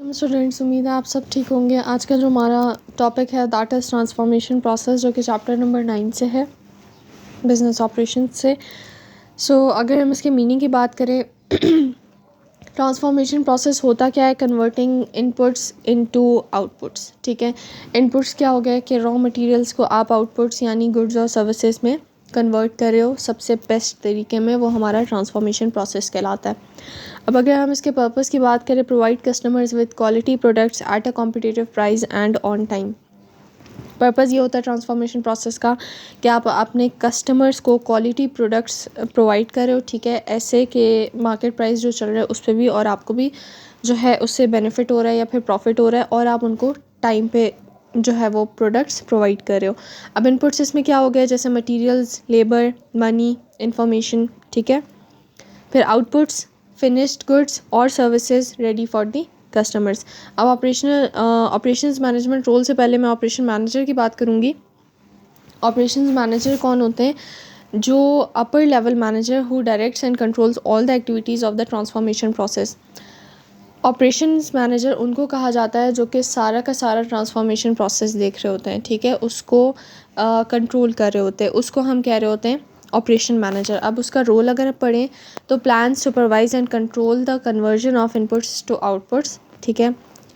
Students, उम्मीद है आप सब ठीक होंगे। आज का जो हमारा टॉपिक है दैट इज़ ट्रांसफॉर्मेशन प्रोसेस, जो कि चैप्टर नंबर 9 से है, बिजनेस ऑपरेशंस से। अगर हम इसके मीनिंग की बात करें, ट्रांसफॉर्मेशन प्रोसेस होता क्या है? Converting inputs into outputs. ठीक है, इनपुट्स क्या हो गया कि रॉ मटेरियल्स को आप आउटपुट्स यानी गुड्स और सर्विसेज में कन्वर्ट कर रहे हो सबसे बेस्ट तरीके में, वो हमारा ट्रांसफॉर्मेशन प्रोसेस कहलाता है। अब अगर हम इसके पर्पस की बात करें, provide customers with quality products at a competitive price and on time. Purpose ये होता है ट्रांसफॉर्मेशन प्रोसेस का कि आप अपने कस्टमर्स को क्वालिटी प्रोडक्ट्स प्रोवाइड कर रहे हो, ठीक है, ऐसे कि मार्केट प्राइस जो चल रहा है उस पर भी और आपको भी जो है उससे बेनिफिट हो रहा है या फिर प्रॉफिट हो रहा है, और आप उनको टाइम पे जो है वो प्रोडक्ट्स प्रोवाइड कर रहे हो। अब इनपुट्स इसमें क्या हो गया? जैसे मटीरियल्स, लेबर, मनी, इंफॉर्मेशन, ठीक है। फिर आउटपुट्स, फिनिश्ड गुड्स और services ready for the customers. अब ऑपरेशंस मैनेजमेंट रोल से पहले मैं ऑपरेशन मैनेजर की बात करूँगी। ऑपरेशंस मैनेजर कौन होते हैं? जो upper level manager who directs and controls all the activities of the transformation process. Operations manager उनको कहा जाता है जो कि सारा का सारा ट्रांसफॉर्मेशन प्रोसेस देख रहे होते हैं, ठीक है, उसको कंट्रोल कर रहे होते हैं, उसको हम कह रहे होते हैं ऑपरेशन मैनेजर। अब उसका रोल अगर पढ़ें तो plan, supervise and control the conversion of inputs to outputs. ठीक है,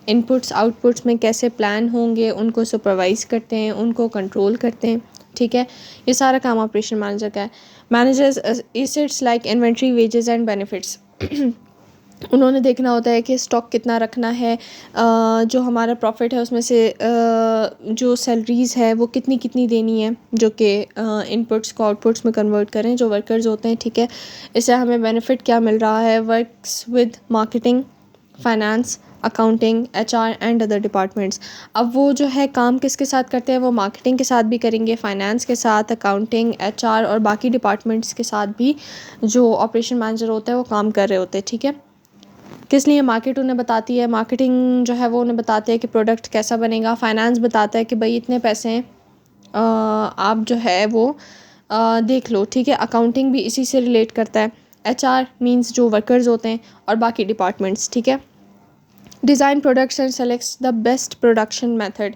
इनपुट्स आउटपुट्स में कैसे प्लान होंगे, उनको सुपरवाइज करते हैं, उनको कंट्रोल करते हैं, ठीक है। ये सारा काम ऑपरेशन मैनेजर का है। Managers assets like inventory, wages and benefits. उन्होंने देखना होता है कि स्टॉक कितना रखना है, जो हमारा प्रॉफिट है उसमें से जो सैलरीज़ है वो कितनी कितनी देनी है, जो कि इनपुट्स को आउटपुट्स में कन्वर्ट करें जो वर्कर्स होते हैं, ठीक है। इससे हमें बेनिफिट क्या मिल रहा है? Works with marketing, finance, accounting, HR and other departments. अब वो जो है काम किसके साथ करते हैं? वो मार्केटिंग के साथ भी करेंगे, फाइनेंस के साथ, अकाउंटिंग, एचआर और बाकी डिपार्टमेंट्स के साथ भी जो ऑपरेशन मैनेजर होता है वो काम कर रहे होते हैं, ठीक है। किस लिए? मार्केट उन्हें बताती है, मार्केटिंग जो है वो उन्हें बताते हैं कि प्रोडक्ट कैसा बनेगा, फाइनेंस बताता है कि भाई इतने पैसे हैं, आप जो है वो देख लो, ठीक है। अकाउंटिंग भी इसी से रिलेट करता है। एचआर मींस जो वर्कर्स होते हैं और बाकी डिपार्टमेंट्स, ठीक है। Design products and selects the best production method.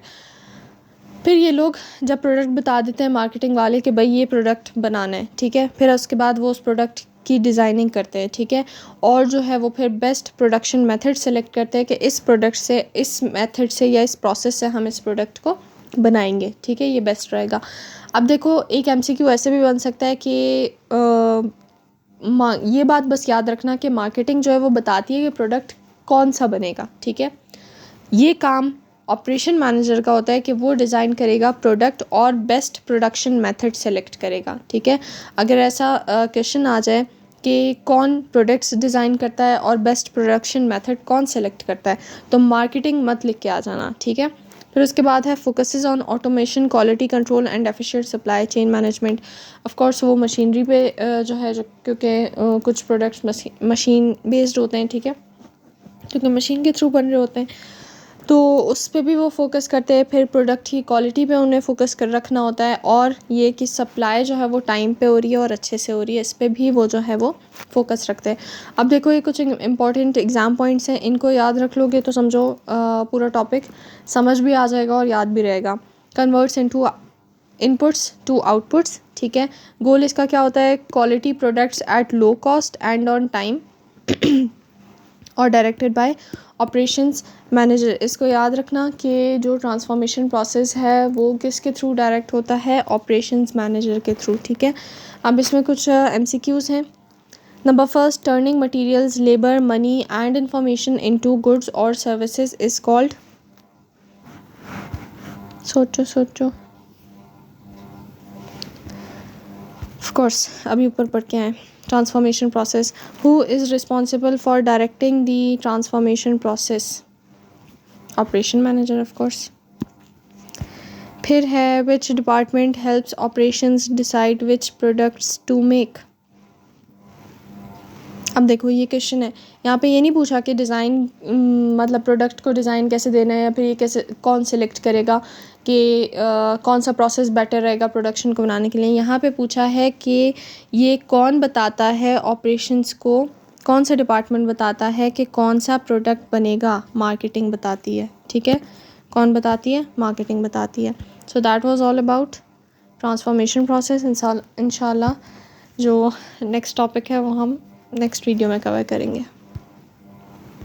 फिर ये लोग जब प्रोडक्ट बता देते हैं मार्केटिंग वाले कि भाई ये प्रोडक्ट बनाना है, ठीक है, फिर उसके बाद वो उस प्रोडक्ट की डिज़ाइनिंग करते हैं, ठीक है, और जो है वो फिर बेस्ट प्रोडक्शन मेथड सेलेक्ट करते हैं कि इस प्रोडक्ट से, इस मेथड से या इस प्रोसेस से हम इस प्रोडक्ट को बनाएंगे, ठीक है, ये बेस्ट रहेगा। अब देखो, एक एमसीक्यू ऐसे भी बन सकता है कि ये बात बस याद रखना कि मार्केटिंग जो है वो बताती है कि प्रोडक्ट कौन सा बनेगा, ठीक है। ये काम ऑपरेशन मैनेजर का होता है कि वो डिज़ाइन करेगा प्रोडक्ट और बेस्ट प्रोडक्शन मेथड सेलेक्ट करेगा, ठीक है। अगर ऐसा क्वेश्चन आ जाए कि कौन प्रोडक्ट्स डिज़ाइन करता है और बेस्ट प्रोडक्शन मेथड कौन सेलेक्ट करता है, तो मार्केटिंग मत लिख के आ जाना, ठीक है। फिर उसके बाद है focuses on automation, quality control and efficient supply chain management. Of course वो मशीनरी पे जो है, जो क्योंकि कुछ प्रोडक्ट्स मशीन बेस्ड होते हैं, ठीक है, क्योंकि मशीन के थ्रू बन रहे होते हैं, तो उस पे भी वो फोकस करते हैं। फिर प्रोडक्ट की क्वालिटी पे उन्हें फोकस कर रखना होता है, और ये कि सप्लाई जो है वो टाइम पे हो रही है और अच्छे से हो रही है, इस पे भी वो जो है वो फोकस रखते हैं। अब देखो, ये कुछ इंपॉर्टेंट एग्जाम पॉइंट्स हैं, इनको याद रख लोगे तो समझो पूरा टॉपिक समझ भी आ जाएगा और याद भी रहेगा। Converts into inputs to outputs, ठीक है। गोल इसका क्या होता है? Quality products at low cost and on time और डायरेक्टेड बाय ऑपरेशंस मैनेजर। इसको याद रखना कि जो ट्रांसफॉर्मेशन प्रोसेस है वो किसके थ्रू डायरेक्ट होता है? ऑपरेशंस मैनेजर के थ्रू, ठीक है। अब इसमें कुछ एमसीक्यूज़ हैं। Number first, turning materials, labour, money and information into goods और सर्विसेज इज कॉल्ड। सोचो सोचो। ऑफ कोर्स अभी ऊपर पढ़ के आए। Transformation process, who is responsible for directing the transformation process? Operation manager, of course. फिर है which department helps operations decide which products to make. अब देखो, ये क्वेश्चन है, यहाँ पे ये नहीं पूछा कि डिज़ाइन मतलब प्रोडक्ट को डिज़ाइन कैसे देना है, या फिर ये कैसे कौन सिलेक्ट करेगा कि कौन सा प्रोसेस बेटर रहेगा प्रोडक्शन को बनाने के लिए। यहाँ पे पूछा है कि ये कौन बताता है ऑपरेशंस को कौन सा डिपार्टमेंट बताता है कि कौन सा प्रोडक्ट बनेगा? मार्केटिंग बताती है, ठीक है। कौन बताती है? मार्केटिंग बताती है। So that was all about transformation process. इंशाल्लाह जो नेक्स्ट टॉपिक है वो हम नेक्स्ट वीडियो में कवर करेंगे।